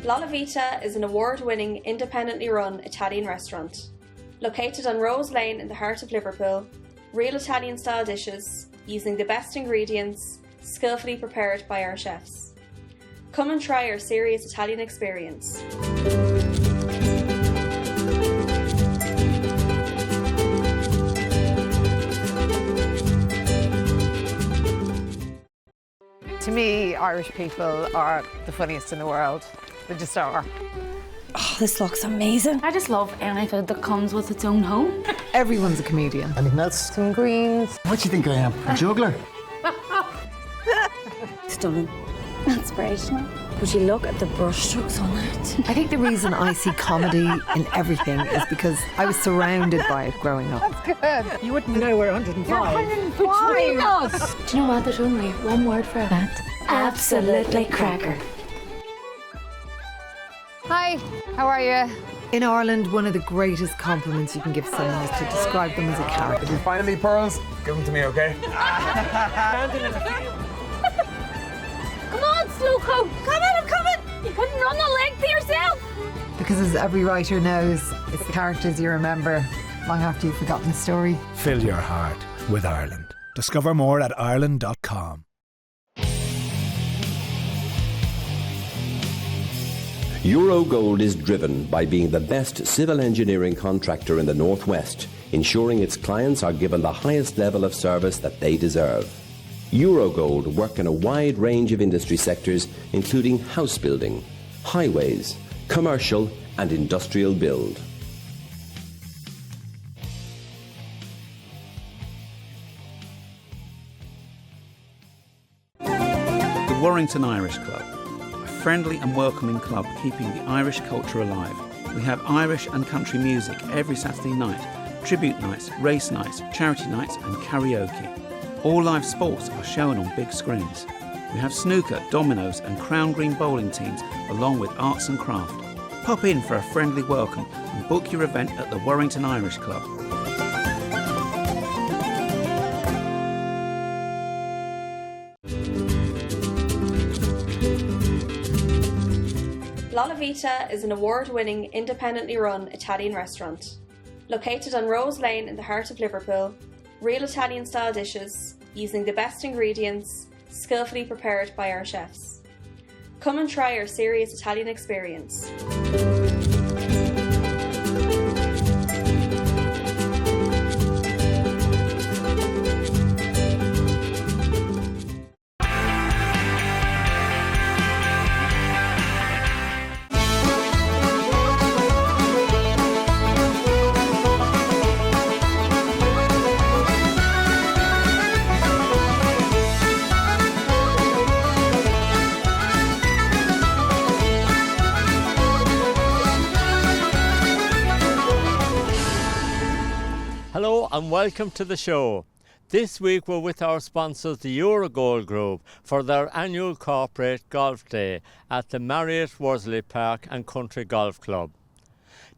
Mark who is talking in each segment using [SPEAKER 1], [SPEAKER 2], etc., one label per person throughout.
[SPEAKER 1] La Vita is an award-winning, independently run Italian restaurant. Located on Rose Lane in the heart of Liverpool, real Italian-style dishes, using the best ingredients, skillfully prepared by our chefs. Come and try our serious Italian experience.
[SPEAKER 2] To me, Irish people are the funniest in the world. They just are.
[SPEAKER 3] Oh, this looks amazing.
[SPEAKER 4] I just love any food that comes with its own home.
[SPEAKER 2] Everyone's a comedian.
[SPEAKER 5] Anything else?
[SPEAKER 2] Some greens.
[SPEAKER 5] What do you think I am? A juggler?
[SPEAKER 3] Stunning. Inspirational. Would you look at the brushstrokes on that?
[SPEAKER 2] I think the reason I see comedy in everything is because I was surrounded by it growing up. That's good.
[SPEAKER 5] You wouldn't know we're 105.
[SPEAKER 2] You're 105.
[SPEAKER 4] Between us. Do you know what? There's only one word for that. Absolutely cracker.
[SPEAKER 2] Hi, how are you? In Ireland, one of the greatest compliments you can give someone is to describe them as a character.
[SPEAKER 6] If you find any pearls, give them to me, okay?
[SPEAKER 4] Come on, Sluco! Come on, I'm coming! You couldn't run the leg to yourself!
[SPEAKER 2] Because as every writer knows, it's the characters you remember long after you've forgotten the story.
[SPEAKER 7] Fill your heart with Ireland. Discover more at ireland.com.
[SPEAKER 8] Eurogold is driven by being the best civil engineering contractor in the Northwest, ensuring its clients are given the highest level of service that they deserve. Eurogold work in a wide range of industry sectors, including house building, highways, commercial and industrial build.
[SPEAKER 9] The Warrington Irish Club, a friendly and welcoming club keeping the Irish culture alive. We have Irish and country music every Saturday night, tribute nights, race nights, charity nights and karaoke. All live sports are shown on big screens. We have snooker, dominoes and crown green bowling teams along with arts and craft. Pop in for a friendly welcome and book your event at the Warrington Irish Club.
[SPEAKER 1] La Vita is an award-winning, independently run Italian restaurant. Located on Rose Lane in the heart of Liverpool, real Italian-style dishes, using the best ingredients, skillfully prepared by our chefs. Come and try our serious Italian experience.
[SPEAKER 10] Hello and welcome to the show. This week we're with our sponsors, the Eurogold Group, for their annual corporate golf day at the Marriott Worsley Park and Country Golf Club.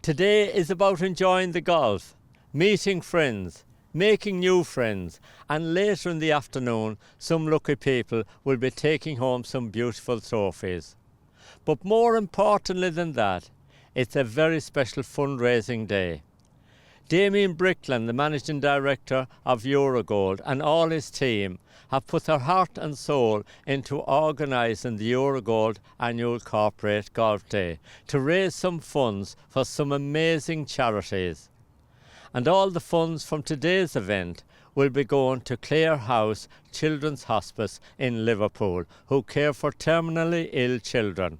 [SPEAKER 10] Today is about enjoying the golf, meeting friends, making new friends, and later in the afternoon some lucky people will be taking home some beautiful trophies. But more importantly than that, it's a very special fundraising day. Damien Brickland, the Managing Director of Eurogold, and all his team have put their heart and soul into organising the Eurogold Annual Corporate Golf Day to raise some funds for some amazing charities. And all the funds from today's event will be going to Clare House Children's Hospice in Liverpool, who care for terminally ill children.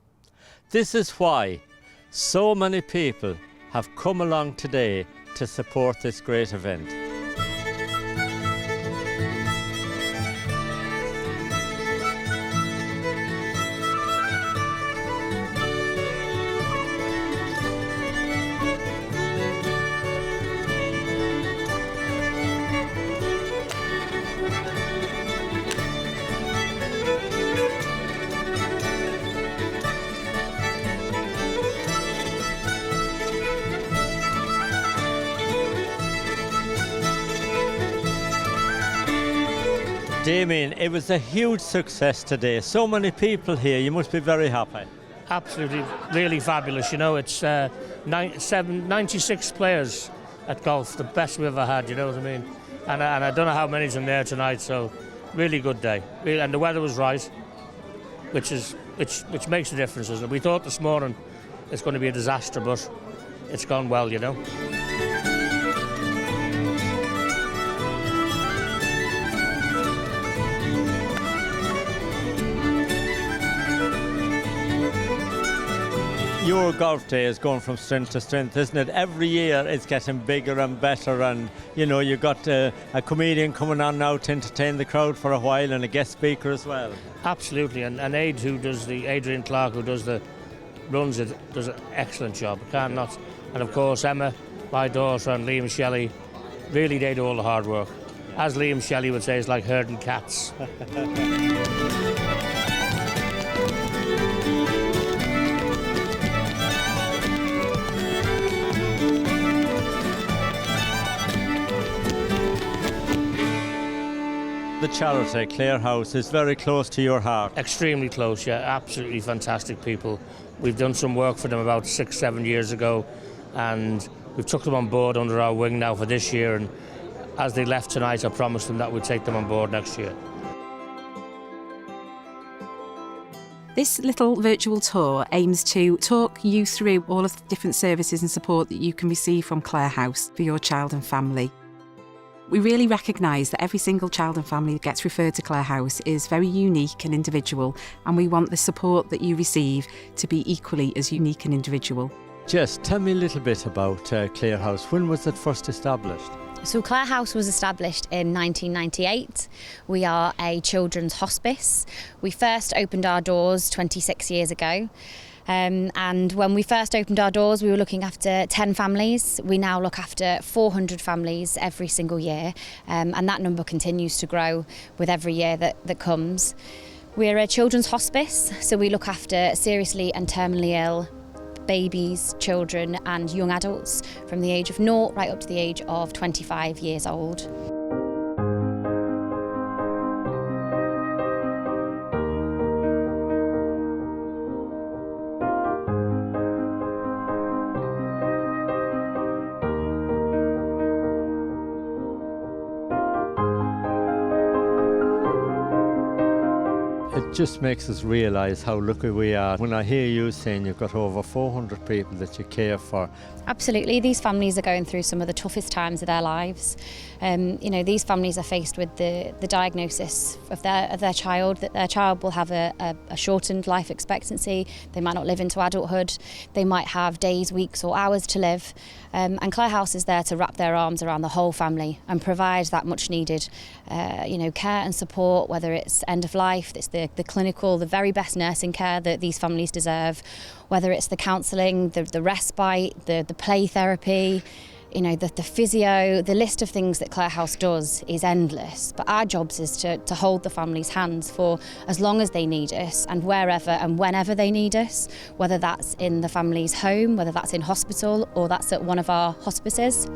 [SPEAKER 10] This is why so many people have come along today to support this great event. Damien, it was a huge success today. So many people here, you must be very happy.
[SPEAKER 5] Absolutely, really fabulous. You know, it's 96 players at golf, the best we've ever had, you know what I mean? And I don't know how many's in there tonight, so really good day. And the weather was right, which makes a difference, isn't it? We thought this morning it's going to be a disaster, but it's gone well, you know.
[SPEAKER 10] Your golf day is going from strength to strength, isn't it? Every year it's getting bigger and better, and you know, you've got a comedian coming on now to entertain the crowd for a while, and a guest speaker as well.
[SPEAKER 5] Absolutely, and Adrian Clark, who runs it, does an excellent job. I can't not. And of course Emma, my daughter, and Liam Shelley, really they do all the hard work. As Liam Shelley would say, it's like herding cats.
[SPEAKER 10] The charity, Clare House, is very close to your heart.
[SPEAKER 5] Extremely close, yeah. Absolutely fantastic people. We've done some work for them about 6-7 years ago, and we've took them on board under our wing now for this year, and as they left tonight, I promised them that we'd take them on board next year.
[SPEAKER 11] This little virtual tour aims to talk you through all of the different services and support that you can receive from Clare House for your child and family. We really recognise that every single child and family that gets referred to Clare House is very unique and individual, and we want the support that you receive to be equally as unique and individual.
[SPEAKER 10] Jess, tell me a little bit about Clare House. When was it first established?
[SPEAKER 3] So Clare House was established in 1998. We are a children's hospice. We first opened our doors 26 years ago. And when we first opened our doors, we were looking after 10 families. We now look after 400 families every single year, and that number continues to grow with every year that comes. We're a children's hospice, so we look after seriously and terminally ill babies, children and young adults from the age of 0 right up to the age of 25 years old.
[SPEAKER 10] It just makes us realise how lucky we are. When I hear you saying you've got over 400 people that you care for.
[SPEAKER 3] Absolutely, these families are going through some of the toughest times of their lives. You know, these families are faced with the diagnosis of their child, that their child will have a shortened life expectancy. They might not live into adulthood. They might have days, weeks or hours to live. And Clare House is there to wrap their arms around the whole family and provide that much needed care and support, whether it's end of life, it's the clinical, the very best nursing care that these families deserve, whether it's the counselling, the respite, the play therapy, you know, the physio. The list of things that Clare House does is endless, but our jobs is to hold the family's hands for as long as they need us and wherever and whenever they need us, whether that's in the family's home, whether that's in hospital or that's at one of our hospices.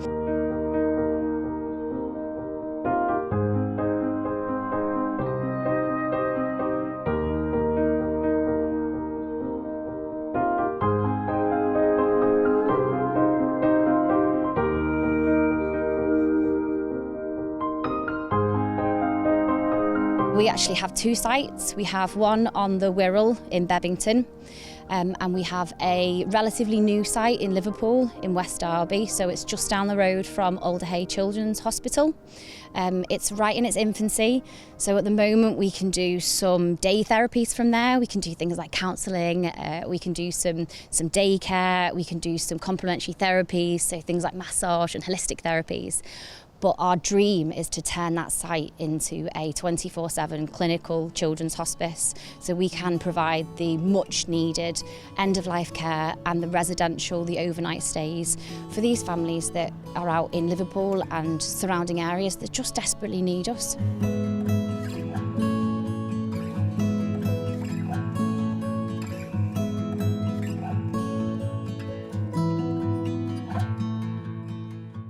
[SPEAKER 3] We actually have 2 sites. We have one on the Wirral in Bebington, and we have a relatively new site in Liverpool in West Derby, so it's just down the road from Alderhay Children's Hospital. It's right in its infancy, so at the moment we can do some day therapies from there. We can do things like counselling, we can do some daycare, we can do some complementary therapies, so things like massage and holistic therapies. But our dream is to turn that site into a 24/7 clinical children's hospice, so we can provide the much needed end-of-life care and the residential, the overnight stays for these families that are out in Liverpool and surrounding areas that just desperately need us.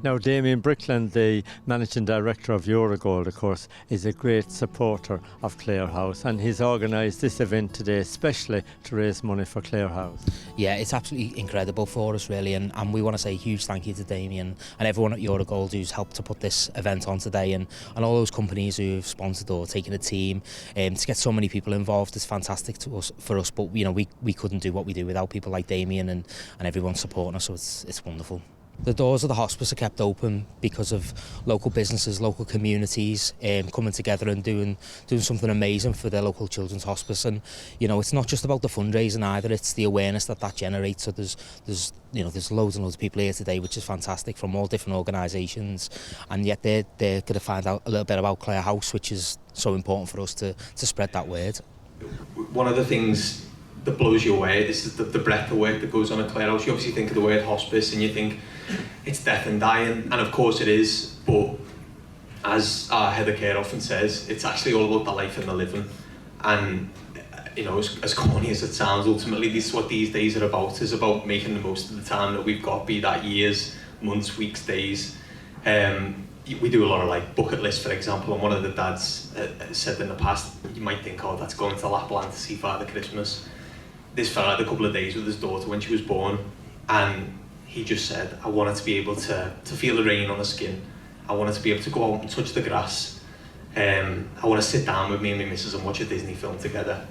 [SPEAKER 10] Now, Damien Brickland, the Managing Director of Eurogold, of course, is a great supporter of Clare House, and he's organised this event today especially to raise money for Clare House.
[SPEAKER 12] Yeah, it's absolutely incredible for us, really, and we want to say a huge thank you to Damien and everyone at Eurogold who's helped to put this event on today, and all those companies who've sponsored or taken a team. To get so many people involved is fantastic for us, but we couldn't do what we do without people like Damien and everyone supporting us, so it's wonderful. The doors of the hospice are kept open because of local businesses, local communities coming together and doing something amazing for their local children's hospice. And it's not just about the fundraising either; it's the awareness that generates. So there's loads and loads of people here today, which is fantastic, from all different organisations, and yet they're going to find out a little bit about Clare House, which is so important for us to spread that word.
[SPEAKER 13] One of the things that blows you away is the breadth of work that goes on at Clare House. You obviously think of the word hospice and you think it's death and dying, and of course it is, but as our head of care often says, it's actually all about the life and the living. And as corny as it sounds, ultimately this is what these days are about, is about making the most of the time that we've got, be that years, months, weeks, days. We do a lot of bucket lists, for example, and one of the dads said in the past, you might think, oh, that's going to Lapland to see Father Christmas. This fella had a couple of days with his daughter when she was born, and he just said, I wanted to be able to feel the rain on the skin. I wanted to be able to go out and touch the grass. I want to sit down with me and my missus and watch a Disney film together.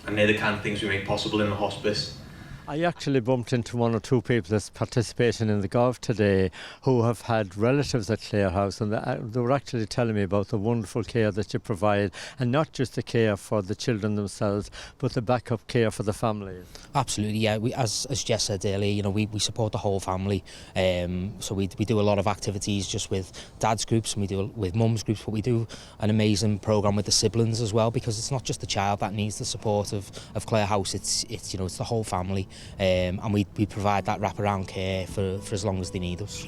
[SPEAKER 13] And they're the kind of things we make possible in the hospice.
[SPEAKER 10] I actually bumped into one or two people that's participating in the golf today who have had relatives at Clare House, and they were actually telling me about the wonderful care that you provide, and not just the care for the children themselves, but the backup care for the families.
[SPEAKER 12] Absolutely, yeah. As Jess said earlier, we support the whole family. So we do a lot of activities just with dads groups, and we do with mums groups, but we do an amazing programme with the siblings as well, because it's not just the child that needs the support of Clare House. It's the whole family. And we provide that wraparound care for as long as they need us.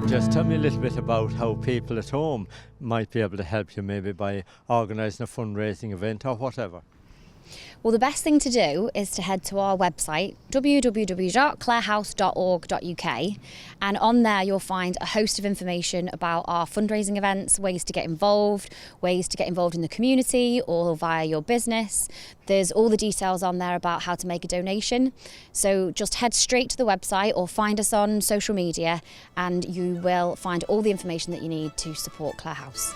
[SPEAKER 10] Just tell me a little bit about how people at home might be able to help you, maybe by organising a fundraising event or whatever.
[SPEAKER 3] Well, the best thing to do is to head to our website, www.clarehouse.org.uk, and on there you'll find a host of information about our fundraising events, ways to get involved in the community or via your business. There's all the details on there about how to make a donation. So just head straight to the website or find us on social media, and you will find all the information that you need to support Clare House.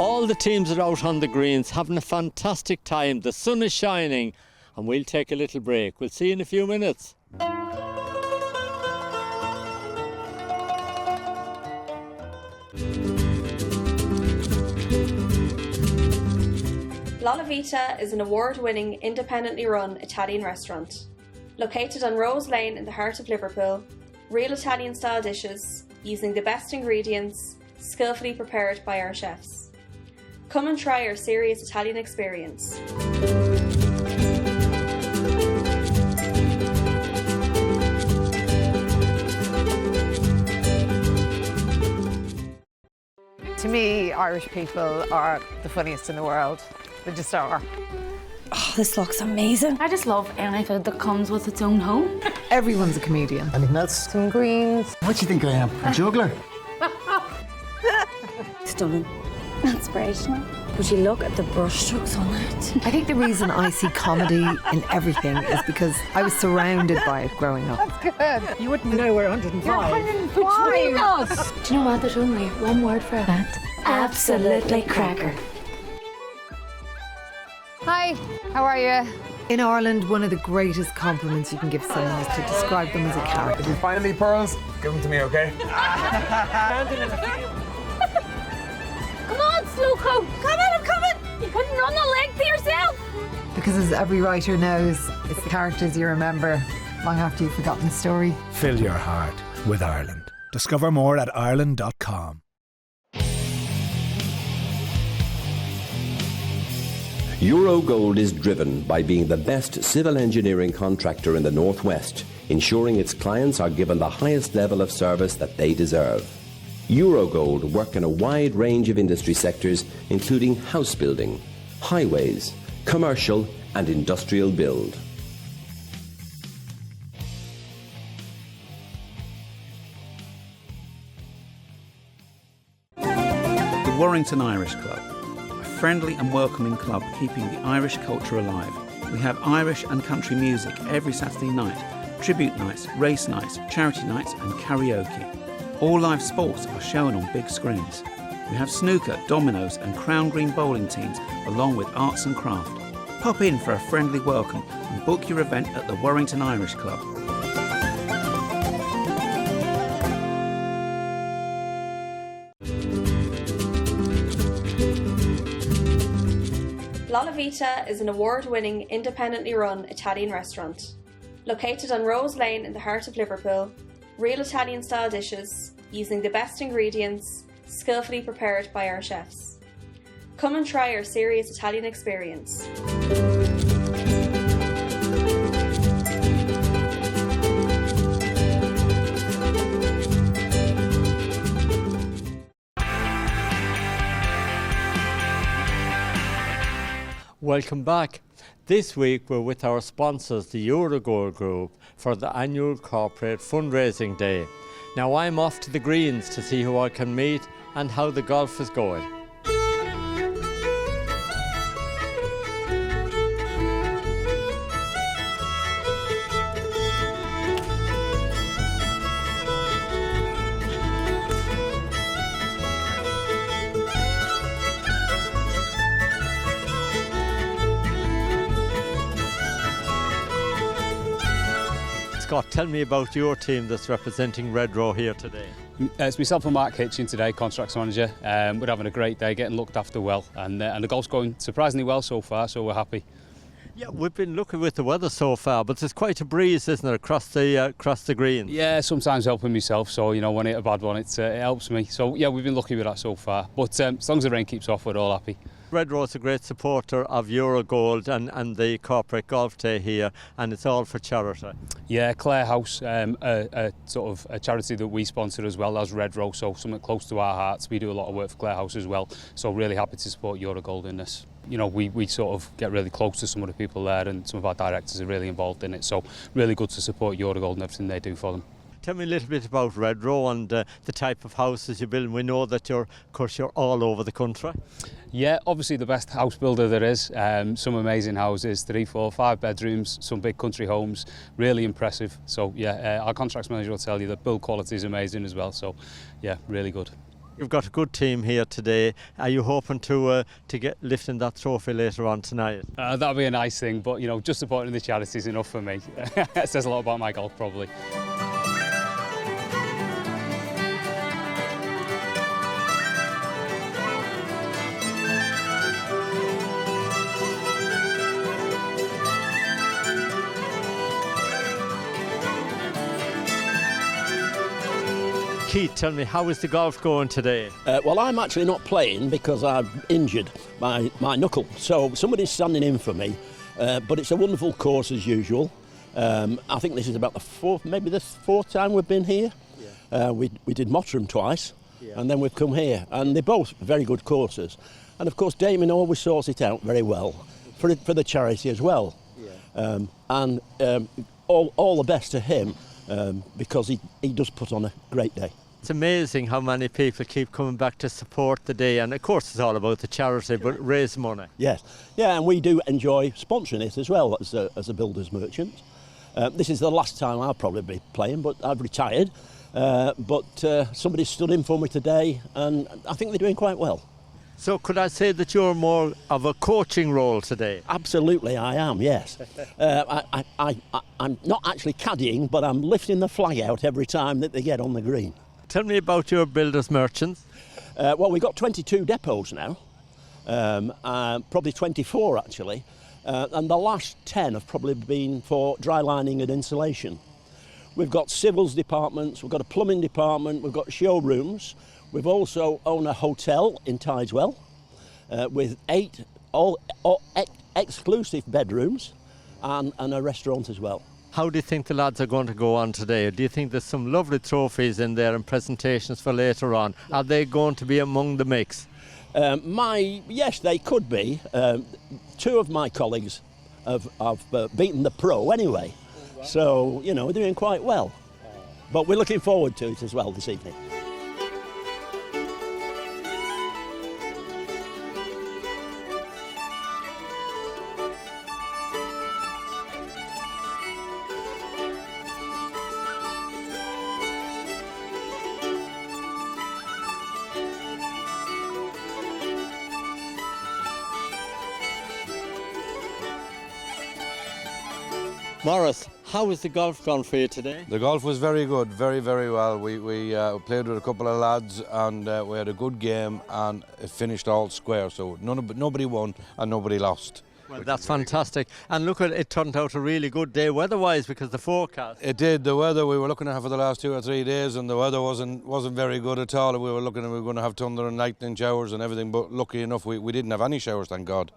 [SPEAKER 10] All the teams are out on the greens having a fantastic time. The sun is shining and we'll take a little break. We'll see you in a few minutes.
[SPEAKER 1] La Vita is an award-winning, independently run Italian restaurant. Located on Rose Lane in the heart of Liverpool, real Italian-style dishes using the best ingredients, skillfully prepared by our chefs. Come and try our serious Italian experience.
[SPEAKER 2] To me, Irish people are the funniest in the world. They just are.
[SPEAKER 4] Oh, this looks amazing. I just love any food that comes with its own home.
[SPEAKER 2] Everyone's a comedian.
[SPEAKER 14] Anything else?
[SPEAKER 2] Some greens.
[SPEAKER 14] What do you think I am? A juggler?
[SPEAKER 4] Stunning. Inspirational. Would you look at the brushstrokes on it?
[SPEAKER 2] I think the reason I see comedy in everything is because I was surrounded by it growing up.
[SPEAKER 14] That's good. You wouldn't know we're 105.
[SPEAKER 4] You're 105. Between us. Do you know what? There's only one word for that. Absolutely cracker.
[SPEAKER 2] Hi, how are you? In Ireland, one of the greatest compliments you can give someone is to describe them as a character.
[SPEAKER 6] If you find any pearls, give them to me, okay?
[SPEAKER 4] Come on, Slowcoat. Come on, I'm coming. You couldn't run the leg to yourself.
[SPEAKER 2] Because as every writer knows, it's the characters you remember long after you've forgotten the story.
[SPEAKER 7] Fill your heart with Ireland. Discover more at Ireland.com.
[SPEAKER 8] Eurogold is driven by being the best civil engineering contractor in the Northwest, ensuring its clients are given the highest level of service that they deserve. Eurogold work in a wide range of industry sectors, including house building, highways, commercial and industrial build.
[SPEAKER 9] The Warrington Irish Club, a friendly and welcoming club keeping the Irish culture alive. We have Irish and country music every Saturday night, tribute nights, race nights, charity nights and karaoke. All live sports are shown on big screens. We have snooker, dominoes and crown green bowling teams along with arts and craft. Pop in for a friendly welcome and book your event at the Warrington Irish Club.
[SPEAKER 1] La Vita is an award-winning, independently run Italian restaurant. Located on Rose Lane in the heart of Liverpool, real Italian-style dishes using the best ingredients, skillfully prepared by our chefs. Come and try our serious Italian experience.
[SPEAKER 10] Welcome back. This week we're with our sponsors, the Eurogold Group, for the annual corporate fundraising day. Now I'm off to the greens to see who I can meet and how the golf is going. Scott, tell me about your team that's representing Red Row here today.
[SPEAKER 15] It's myself and Mark Hitchin today, contracts manager. We're having a great day, getting looked after well, and the golf's going surprisingly well so far, so we're happy.
[SPEAKER 10] Yeah, we've been lucky with the weather so far, but there's quite a breeze, isn't there, across the green?
[SPEAKER 15] Yeah, sometimes helping myself, so you know when I hit a bad one, it helps me. So yeah, we've been lucky with that so far. But as long as the rain keeps off, we're all happy.
[SPEAKER 10] Red Row's a great supporter of Eurogold and the corporate golf day here, and it's all for charity.
[SPEAKER 15] Yeah, Clare House, a sort of a charity that we sponsor as well as Red Row, so something close to our hearts. We do a lot of work for Clare House as well, so really happy to support Eurogold in this. You know, we sort of get really close to some of the people there, and some of our directors are really involved in it, so really good to support Eurogold and everything they do for them.
[SPEAKER 10] Tell me a little bit about Red Row and the type of houses you build. We know that you're all over the country.
[SPEAKER 15] Yeah, obviously the best house builder there is. Some amazing houses, 3, 4, 5 bedrooms, some big country homes, really impressive. So yeah, our contracts manager will tell you that build quality is amazing as well. So yeah, really good.
[SPEAKER 10] You've got a good team here today. Are you hoping to get lifting that trophy later on tonight?
[SPEAKER 15] That'll be a nice thing, but just supporting the charity is enough for me. It says a lot about my golf, probably.
[SPEAKER 10] Keith, tell me, how is the golf going today?
[SPEAKER 16] Well, I'm actually not playing because I've injured my knuckle, so somebody's standing in for me. But it's a wonderful course as usual. I think this is about the fourth time we've been here. Yeah. We did Mottram twice, and then we've come here, and they're both very good courses. And of course, Damien always sorts it out very well for the charity as well. Yeah. All the best to him because he does put on a great day.
[SPEAKER 10] It's amazing how many people keep coming back to support the day, and of course it's all about the charity, but raise money.
[SPEAKER 16] Yes, yeah, and we do enjoy sponsoring it as well as a builder's merchant. This is the last time I'll probably be playing, but I've retired. But somebody stood in for me today, and I think they're doing quite well.
[SPEAKER 10] So could I say that you're more of a coaching role today?
[SPEAKER 16] Absolutely, I am, yes. I'm not actually caddying, but I'm lifting the flag out every time that they get on the green.
[SPEAKER 10] Tell me about your builders merchants.
[SPEAKER 16] Well, we've got 22 depots now, probably 24 actually, and the last 10 have probably been for dry lining and insulation. We've got civils departments, we've got a plumbing department, we've got showrooms. We've also own a hotel in Tideswell with 8 exclusive bedrooms and a restaurant as well.
[SPEAKER 10] How do you think the lads are going to go on today? Do you think there's some lovely trophies in there and presentations for later on? Are they going to be among the mix?
[SPEAKER 16] Yes, they could be. 2 of my colleagues have beaten the pro anyway. So, we're doing quite well. But we're looking forward to it as well this evening.
[SPEAKER 10] Morris, how has the golf gone for you today?
[SPEAKER 17] The golf was very good, very, very well. We played with a couple of lads and we had a good game and it finished all square, so nobody won and nobody lost.
[SPEAKER 10] Well, that's fantastic. And look, it turned out a really good day weather-wise because the forecast.
[SPEAKER 17] It did. The weather we were looking at for the last 2 or 3 days, and the weather wasn't very good at all. We were looking at we were going to have thunder and lightning showers and everything, but lucky enough we didn't have any showers, thank God.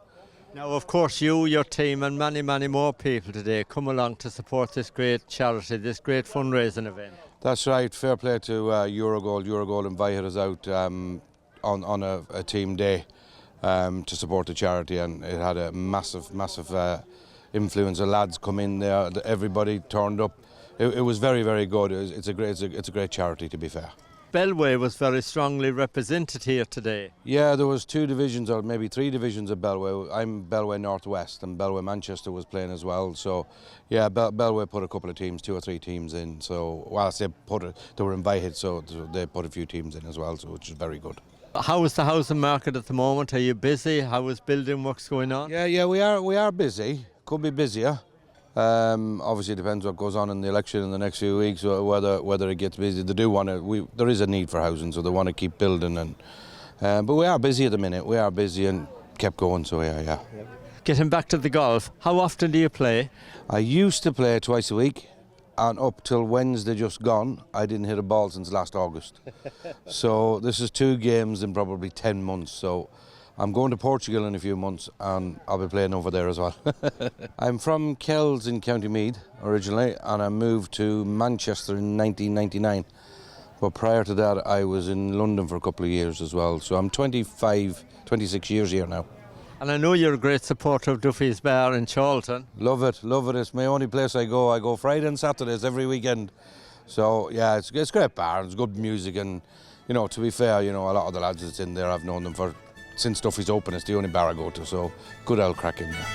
[SPEAKER 10] Now, of course, you, your team and many, many more people today come along to support this great charity, this great fundraising event.
[SPEAKER 17] That's right. Fair play to Eurogold. Eurogold invited us out on a team day to support the charity, and it had a massive influence. The lads come in there, everybody turned up. It was very, very good. It's a great charity, to be fair.
[SPEAKER 10] Bellway was very strongly represented here today.
[SPEAKER 17] Yeah, there was 2 divisions or maybe 3 divisions of Bellway. I'm Bellway Northwest and Bellway Manchester was playing as well. So, yeah, Bellway put a couple of teams, 2 or 3 teams in. So, whilst they were invited, so they put a few teams in as well, so which is very good.
[SPEAKER 10] How is the housing market at the moment? Are you busy? How is building works going on?
[SPEAKER 17] Yeah, we are busy. Could be busier. Obviously, it depends what goes on in the election in the next few weeks, whether it gets busy. There is a need for housing, so they want to keep building. But we are busy at the minute. We are busy and kept going. So yeah.
[SPEAKER 10] Getting back to the golf, how often do you play?
[SPEAKER 17] I used to play twice a week, and up till Wednesday just gone, I didn't hit a ball since last August. So this is 2 games in probably 10 months. So I'm going to Portugal in a few months and I'll be playing over there as well. I'm from Kells in County Meath originally, and I moved to Manchester in 1999. But prior to that I was in London for a couple of years as well. So I'm 26 years here now.
[SPEAKER 10] And I know you're a great supporter of Duffy's Bar in Charlton.
[SPEAKER 17] Love it. It's my only place I go. I go Friday and Saturdays every weekend. So yeah, it's a great bar, it's good music, and to be fair, a lot of the lads that's in there, I've known them since Duffy's open. It's the only bar I go to, so good old crack in there.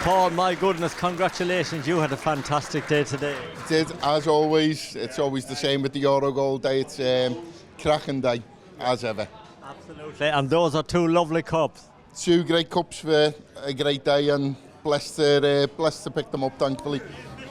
[SPEAKER 10] Paul, my goodness, congratulations. You had a fantastic day today.
[SPEAKER 18] It did, as always. It's always the same with the Eurogold day. It's cracking day, as ever.
[SPEAKER 10] Absolutely. And those are 2 lovely cups.
[SPEAKER 18] 2 great cups for a great day, and blessed to pick them up, thankfully.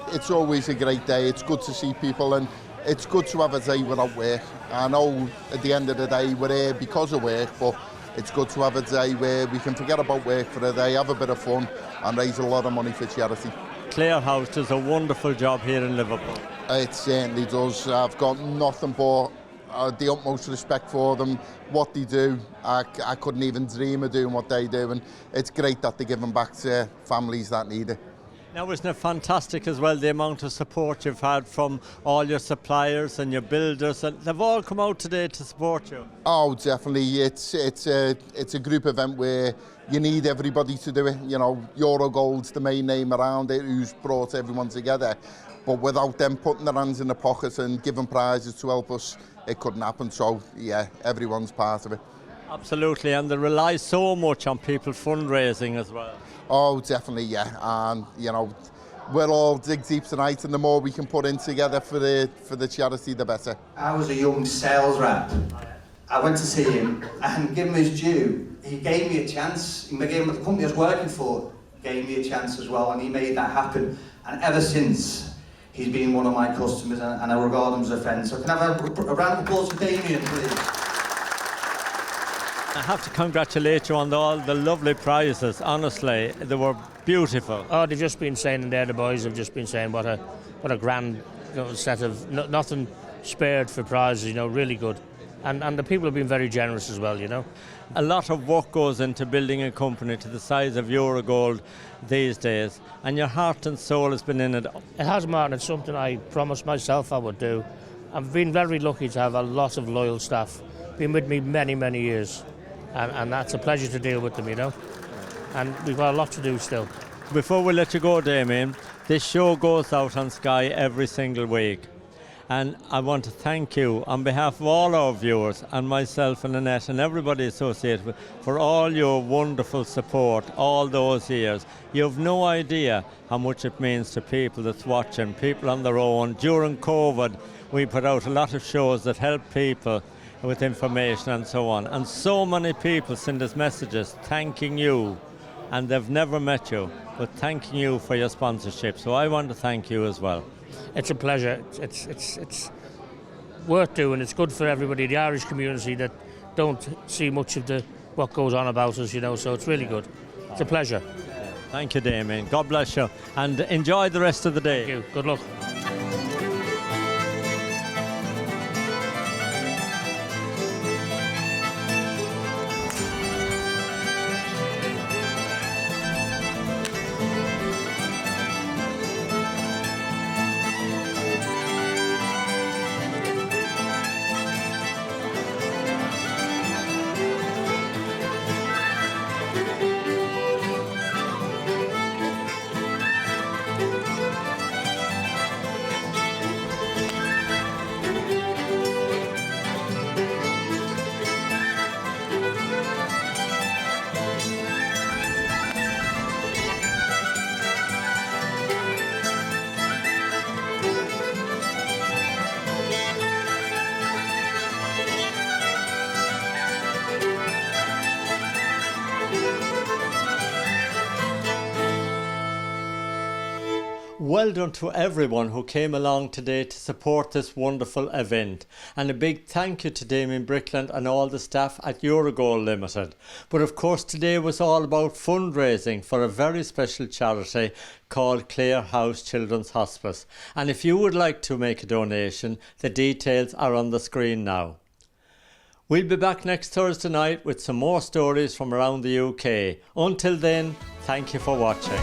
[SPEAKER 18] It's always a great day. It's good to see people, and it's good to have a day without work. I know at the end of the day we're here because of work, but it's good to have a day where we can forget about work for a day, have a bit of fun, and raise a lot of money for charity.
[SPEAKER 10] Clare House does a wonderful job here in Liverpool.
[SPEAKER 18] It certainly does. I've got nothing but the utmost respect for them, what they do. I couldn't even dream of doing what they do, and it's great that they're giving back to families that need it.
[SPEAKER 10] Now, isn't it fantastic as well, the amount of support you've had from all your suppliers and your builders, and they've all come out today to support you?
[SPEAKER 18] Oh, definitely. It's a group event where you need everybody to do it. You know, Eurogold's the main name around it, who's brought everyone together. But without them putting their hands in the pockets and giving prizes to help us, it couldn't happen. So, yeah, everyone's part of it.
[SPEAKER 10] Absolutely, and they rely so much on people fundraising as well.
[SPEAKER 18] Oh, definitely, yeah. And, you know, we'll all dig deep tonight, and the more we can put in together for the charity, the better.
[SPEAKER 19] I was a young sales rep. I went to see him and give him his due. He gave me a chance. He gave me the company I was working for, gave me a chance as well, and he made that happen. And ever since, he's been one of my customers, and I regard him as a friend. So can I have a round of applause for Damien, please?
[SPEAKER 10] I have to congratulate you on all the lovely prizes. Honestly, they were beautiful.
[SPEAKER 5] Oh, they've just been saying in there, the boys have just been saying what a grand set of, nothing spared for prizes, you know, really good. And the people have been very generous as well, you know.
[SPEAKER 10] A lot of work goes into building a company to the size of Eurogold these days, and your heart and soul has been in it.
[SPEAKER 5] It has, Martin. It's something I promised myself I would do. I've been very lucky to have a lot of loyal staff, been with me many, many years. And that's a pleasure to deal with them, you know. And we've got a lot to do still.
[SPEAKER 10] Before we let you go, Damien, this show goes out on Sky every single week. And I want to thank you on behalf of all our viewers and myself and Annette and everybody associated with for all your wonderful support all those years. You have no idea how much it means to people that's watching, people on their own. During COVID, we put out a lot of shows that help people with information and so on. And so many people send us messages thanking you, and they've never met you, but thanking you for your sponsorship. So I want to thank you as well.
[SPEAKER 5] It's a pleasure. It's worth doing. It's good for everybody, the Irish community that don't see much of what goes on about us, you know, so it's really good. It's a pleasure.
[SPEAKER 10] Thank you, Damien. God bless you. And enjoy the rest of the day.
[SPEAKER 5] Thank you. Good luck.
[SPEAKER 10] Well done to everyone who came along today to support this wonderful event. And a big thank you to Damien Brickland and all the staff at Eurogold Limited. But of course today was all about fundraising for a very special charity called Clare House Children's Hospice. And if you would like to make a donation, the details are on the screen now. We'll be back next Thursday night with some more stories from around the UK. Until then, thank you for watching.